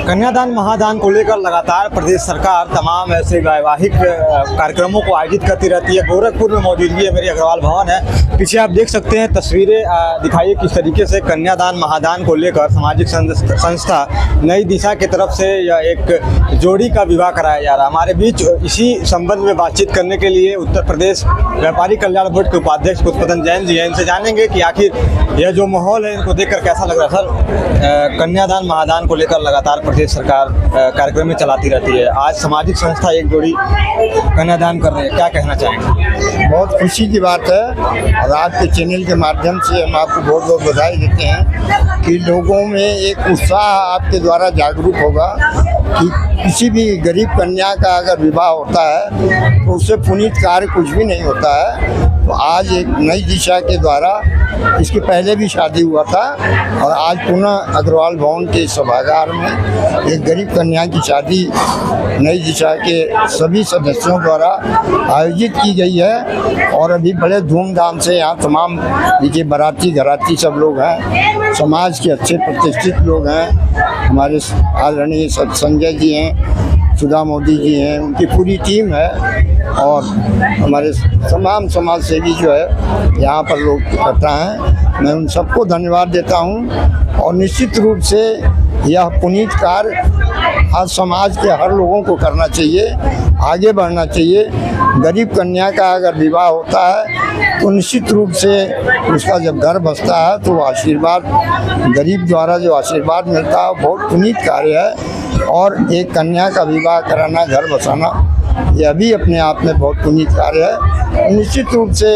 कन्यादान महादान को लेकर लगातार प्रदेश सरकार तमाम ऐसे वैवाहिक कार्यक्रमों को आयोजित करती रहती है। गोरखपुर में मौजूदगी है मेरी अग्रवाल भवन है, पीछे आप देख सकते हैं तस्वीरें दिखाइए किस तरीके से कन्यादान महादान को लेकर सामाजिक संस्था नई दिशा की तरफ से यह एक जोड़ी का विवाह कराया जा रहा है। हमारे बीच इसी संबंध में बातचीत करने के लिए उत्तर प्रदेश व्यापारी कल्याण बोर्ड के उपाध्यक्ष पुष्पदन जैन जी हैं। इनसे जानेंगे कि आखिर यह जो माहौल है इनको देखकर कैसा लग रहा है। सर, कन्यादान महादान को लेकर लगातार प्रदेश सरकार कार्यक्रम में चलाती रहती है, आज सामाजिक संस्था एक जोड़ी कन्यादान कर रहे हैं, क्या कहना चाहेंगे? बहुत खुशी की बात है और आज के चैनल के माध्यम से हम आपको बहुत बहुत बधाई देते हैं कि लोगों में एक उत्साह आपके द्वारा जागरूक होगा कि किसी भी गरीब कन्या का अगर विवाह होता है तो उससे पुनीत कार्य कुछ भी नहीं होता है। तो आज एक नई दिशा के द्वारा, इसके पहले भी शादी हुआ था और आज पुनः अग्रवाल भवन के सभागार में एक गरीब कन्या की शादी नई दिशा के सभी सदस्यों द्वारा आयोजित की गई है। और अभी बड़े धूमधाम से यहाँ तमाम देखिए बाराती घराती सब लोग हैं, समाज के अच्छे प्रतिष्ठित लोग हैं, हमारे आदरणीय संजय जी हैं, सुधा मोदी जी हैं, उनकी पूरी टीम है और हमारे तमाम समाज सेवी जो है यहाँ पर लोग इकट्ठा हैं। मैं उन सबको धन्यवाद देता हूँ और निश्चित रूप से यह पुनीत कार्य आज समाज के हर लोगों को करना चाहिए, आगे बढ़ना चाहिए। गरीब कन्या का अगर विवाह होता है तो निश्चित रूप से उसका जब घर बसता है तो आशीर्वाद, गरीब द्वारा जो आशीर्वाद मिलता है बहुत पुनीत कार्य है। और एक कन्या का विवाह कराना, घर बसाना, यह भी अपने आप में बहुत पुनीत कार्य है। निश्चित रूप से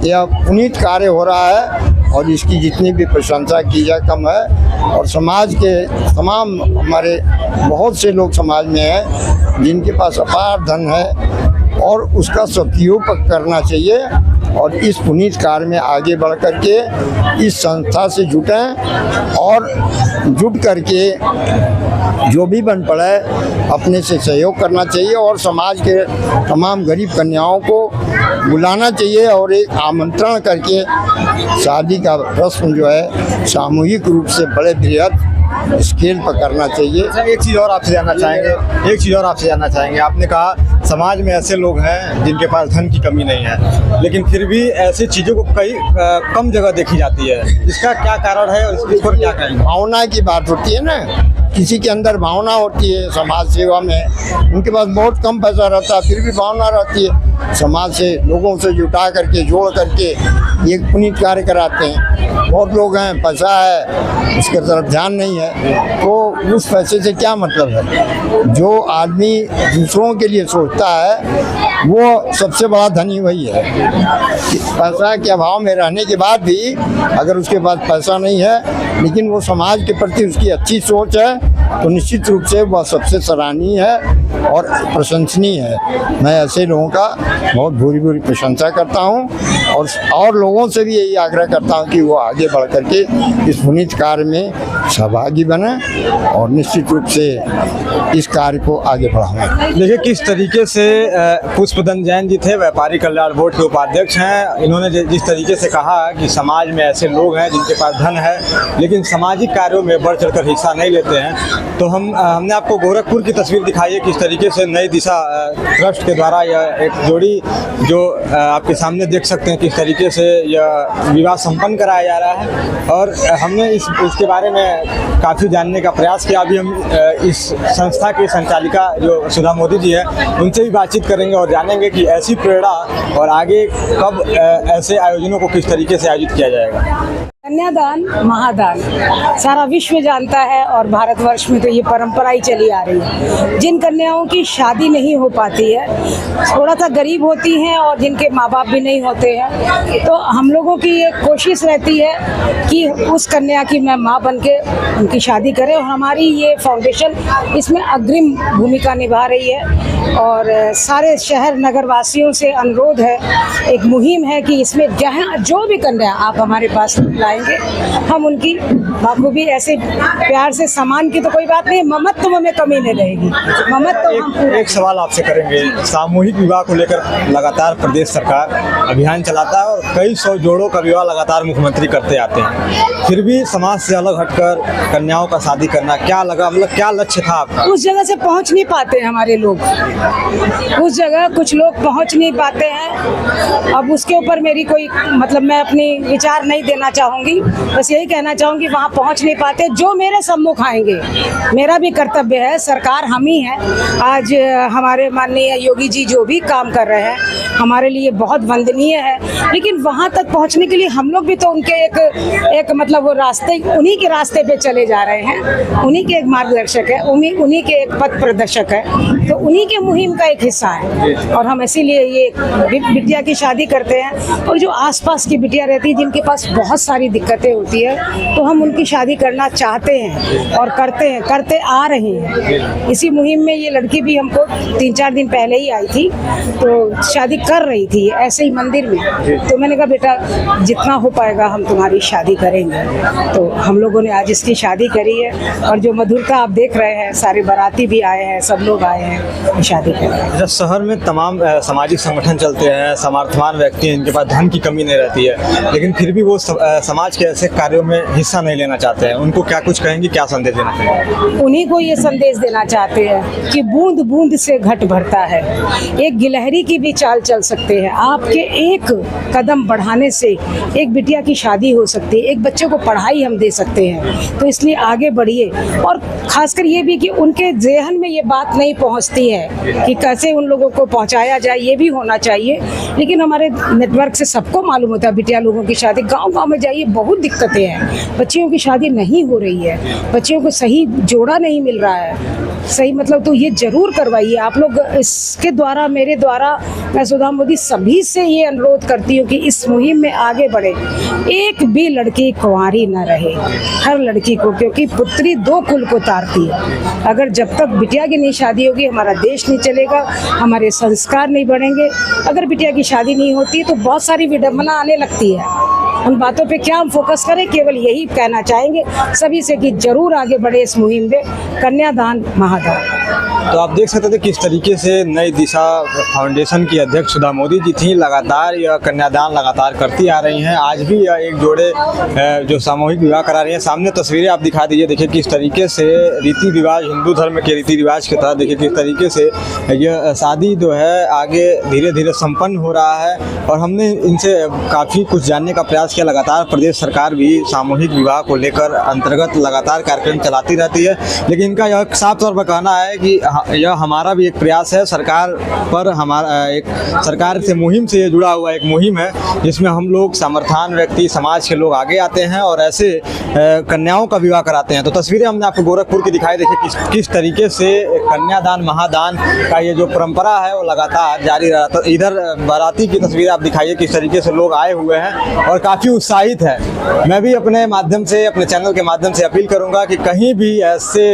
यह पुनीत कार्य हो रहा है और इसकी जितनी भी प्रशंसा की जाए कम है। और समाज के तमाम हमारे बहुत से लोग समाज में हैं जिनके पास अपार धन है और उसका सदुपयोग करना चाहिए और इस पुनीत कार्य में आगे बढ़ करके इस संस्था से जुटें और जुट करके जो भी बन पड़े अपने से सहयोग करना चाहिए और समाज के तमाम गरीब कन्याओं को बुलाना चाहिए और एक आमंत्रण करके शादी का रस्म जो है सामूहिक रूप से बड़े बृहद स्केल पर करना चाहिए। एक चीज़ और आपसे जानना चाहेंगे, आपने कहा समाज में ऐसे लोग हैं जिनके पास धन की कमी नहीं है, लेकिन फिर भी ऐसी चीज़ों को कई कम जगह देखी जाती है, इसका क्या कारण है और इस पर क्या कहेंगे? भावना की बात होती है ना, किसी के अंदर भावना होती है समाज सेवा में, उनके पास बहुत कम पैसा रहता है फिर भी भावना रहती है, समाज से लोगों से जुटा करके जोड़ करके एक पुनीत कार्य कराते हैं। बहुत लोग हैं, पैसा है, उसके तरफ ध्यान नहीं है, तो उस पैसे से क्या मतलब है? जो आदमी दूसरों के लिए सोचता है वो सबसे बड़ा धनी वही है। पैसा के अभाव में रहने के बाद भी अगर उसके पास पैसा नहीं है लेकिन वो समाज के प्रति उसकी अच्छी सोच है तो निश्चित रूप से वह सबसे सराहनीय है और प्रशंसनीय है। मैं ऐसे लोगों का बहुत भूरी प्रशंसा करता हूं और लोगों से भी यही आग्रह करता हूं कि वो आगे बढ़ करके इस पुनीत कार्य में सहभागी बने और निश्चित रूप से इस कार्य को आगे बढ़ाएं। देखिए किस तरीके से पुष्पदन जैन जी थे, व्यापारी कल्याण बोर्ड के उपाध्यक्ष हैं। इन्होंने जिस तरीके से कहा कि समाज में ऐसे लोग हैं जिनके पास धन है लेकिन सामाजिक कार्यों में बढ़ चढ़कर हिस्सा नहीं लेते हैं, तो हमने आपको गोरखपुर की तस्वीर दिखाई है किस तरीके से नई दिशा ट्रस्ट के द्वारा यह एक जोड़ी जो आपके सामने देख सकते हैं किस तरीके से यह विवाह संपन्न कराया जा रहा है। और हमने इसके बारे में काफ़ी जानने का प्रयास किया। अभी हम इस संस्था की संचालिका जो सुधा मोदी जी हैं उनसे भी बातचीत करेंगे और जानेंगे कि ऐसी प्रेरणा और आगे कब ऐसे आयोजनों को किस तरीके से आयोजित किया जाएगा। कन्यादान महादान सारा विश्व जानता है और भारतवर्ष में तो ये परंपरा ही चली आ रही है। जिन कन्याओं की शादी नहीं हो पाती है, थोड़ा सा गरीब होती हैं और जिनके माँ बाप भी नहीं होते हैं, तो हम लोगों की ये कोशिश रहती है कि उस कन्या की मैं माँ बन के उनकी शादी करें और हमारी ये फाउंडेशन इसमें अग्रिम भूमिका निभा रही है। और सारे शहर नगर वासियों से अनुरोध है, एक मुहिम है कि इसमें जहाँ जो भी कन्या आप हमारे पास लाएं जाएंगे। हम उनकी बाखूबी ऐसे प्यार से सम्मान की तो कोई बात नहीं, ममत्व में कमी नहीं रहेगी। ममत्व हम एक सवाल आपसे करेंगे, सामूहिक विवाह को लेकर लगातार प्रदेश सरकार अभियान चलाता है और कई सौ जोड़ों का विवाह लगातार मुख्यमंत्री करते आते हैं, फिर भी समाज से अलग हटकर कन्याओं का शादी करना क्या लगा, मतलब क्या लक्ष्य था आपका? उस जगह से पहुंच नहीं पाते हैं हमारे लोग, उस जगह कुछ लोग पहुंच नहीं पाते हैं। अब उसके ऊपर मेरी कोई मतलब मैं अपनी विचार नहीं देना चाहूँगी, बस यही कहना चाहूँगी वहाँ पहुँच नहीं पाते। जो मेरे सम्मुख आएंगे, मेरा भी कर्तव्य है, सरकार हम ही है। आज हमारे माननीय योगी जी जो भी काम कर रहे हैं हमारे लिए बहुत वंदनीय है, लेकिन वहाँ तक पहुँचने के लिए हम लोग भी तो उनके एक मतलब वो रास्ते, उन्हीं के रास्ते पे चले जा रहे हैं, उन्हीं के एक मार्गदर्शक है, उन्हीं के एक पथ प्रदर्शक है, तो उन्हीं के मुहिम का एक हिस्सा है। और हम इसीलिए ये बिटिया की शादी करते हैं, और जो आसपास की बिटिया रहती है जिनके पास बहुत सारी दिक्कतें होती है, तो हम उनकी शादी करना चाहते हैं और करते हैं, करते आ रहे हैं। इसी मुहिम में ये लड़की भी हमको 3-4 दिन पहले ही आई थी, तो शादी कर रही थी ऐसे ही मंदिर में। तो मैंने कहा बेटा जितना हो पाएगा हम तुम्हारी शादी करेंगे। तो हम लोगों ने आज इसकी शादी करी है, और जो मधुरता आप देख रहे हैं, सारे बाराती भी आए हैं, सब लोग आए हैं शादी कर रहे हैं। शहर में तमाम सामाजिक संगठन चलते हैं, सामर्थ्यवान व्यक्ति हैं, इनके पास धन की कमी नहीं रहती है, लेकिन फिर भी वो समाज के ऐसे कार्यों में हिस्सा नहीं लेना चाहते हैं। उनको क्या कुछ कहेंगे, क्या संदेश देना चाहेंगे? उन्हीं को ये संदेश देना चाहते हैं कि बूंद बूंद से घट भरता है, एक गिलहरी की भी चाल चल सकते हैं। आपके एक कदम बढ़ाने से एक बिटिया की शादी हो सकती है, एक बच्चे को पढ़ाई हम दे सकते हैं। तो इसलिए आगे बढ़िए, और खासकर ये भी कि उनके ज़हन में ये बात नहीं पहुंचती है कि कैसे उन लोगों को पहुंचाया जाए, ये भी होना चाहिए। लेकिन हमारे नेटवर्क से सबको मालूम होता है बिटिया लोगों की शादी, गांव-गांव में जाइए बहुत दिक्कतें हैं, बच्चियों की शादी नहीं हो रही है, बच्चियों को सही जोड़ा नहीं मिल रहा है, सही मतलब। तो ये जरूर करवाइए आप लोग। इसके द्वारा, मेरे द्वारा, मैं सुधा मोदी सभी से ये अनुरोध करती हूँ कि इस मुहिम में आगे बढ़े, एक भी लड़की कुंवारी न रहे, हर लड़की को, क्योंकि पुत्री 2 कुल को तारती है। अगर जब तक बिटिया की नहीं शादी होगी हमारा देश नहीं चलेगा, हमारे संस्कार नहीं बढ़ेंगे। अगर बिटिया की शादी नहीं होती तो बहुत सारी विडंबना आने लगती है। उन बातों पे क्या हम फोकस करें, केवल यही कहना चाहेंगे सभी से कि जरूर आगे बढ़े इस मुहिम में, कन्यादान महादान। तो आप देख सकते थे किस तरीके से नई दिशा फाउंडेशन की अध्यक्ष सुधा मोदी जी थी, लगातार यह कन्यादान लगातार करती आ रही हैं। आज भी यह एक जोड़े जो सामूहिक विवाह करा रही हैं। सामने तस्वीरें आप दिखा दीजिए, देखिए किस तरीके से रीति रिवाज, हिंदू धर्म के रीति रिवाज के तहत देखिए किस तरीके से यह शादी जो है आगे धीरे धीरे संपन्न हो रहा है। और हमने इनसे काफ़ी कुछ जानने का प्रयास किया। लगातार प्रदेश सरकार भी सामूहिक विवाह को लेकर अंतर्गत लगातार कार्यक्रम चलाती रहती है, लेकिन इनका यह साफ तौर पर कहना है कि यह हमारा भी एक प्रयास है, सरकार पर हमारा एक सरकार से मुहिम से ये जुड़ा हुआ एक मुहिम है, जिसमें हम लोग सामर्थ्यवान व्यक्ति, समाज के लोग आगे आते हैं और ऐसे कन्याओं का विवाह कराते हैं। तो तस्वीरें हमने आपको गोरखपुर की दिखाई, देखिए किस तरीके से कन्यादान महादान का ये जो परंपरा है वो लगातार जारी रहा। तो इधर बाराती की तस्वीरें आप दिखाइए, किस तरीके से लोग आए हुए हैं और काफ़ी उत्साहित है। मैं भी अपने माध्यम से, अपने चैनल के माध्यम से अपील करूँगा कि कहीं भी ऐसे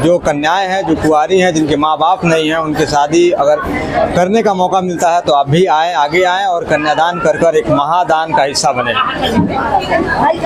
जो कन्याएँ हैं, जो कुंवारी हैं, जिनके माँ बाप नहीं हैं, उनकी शादी अगर करने का मौका मिलता है तो आप भी आएँ, आगे आएँ और कन्यादान कर एक महादान का हिस्सा बने।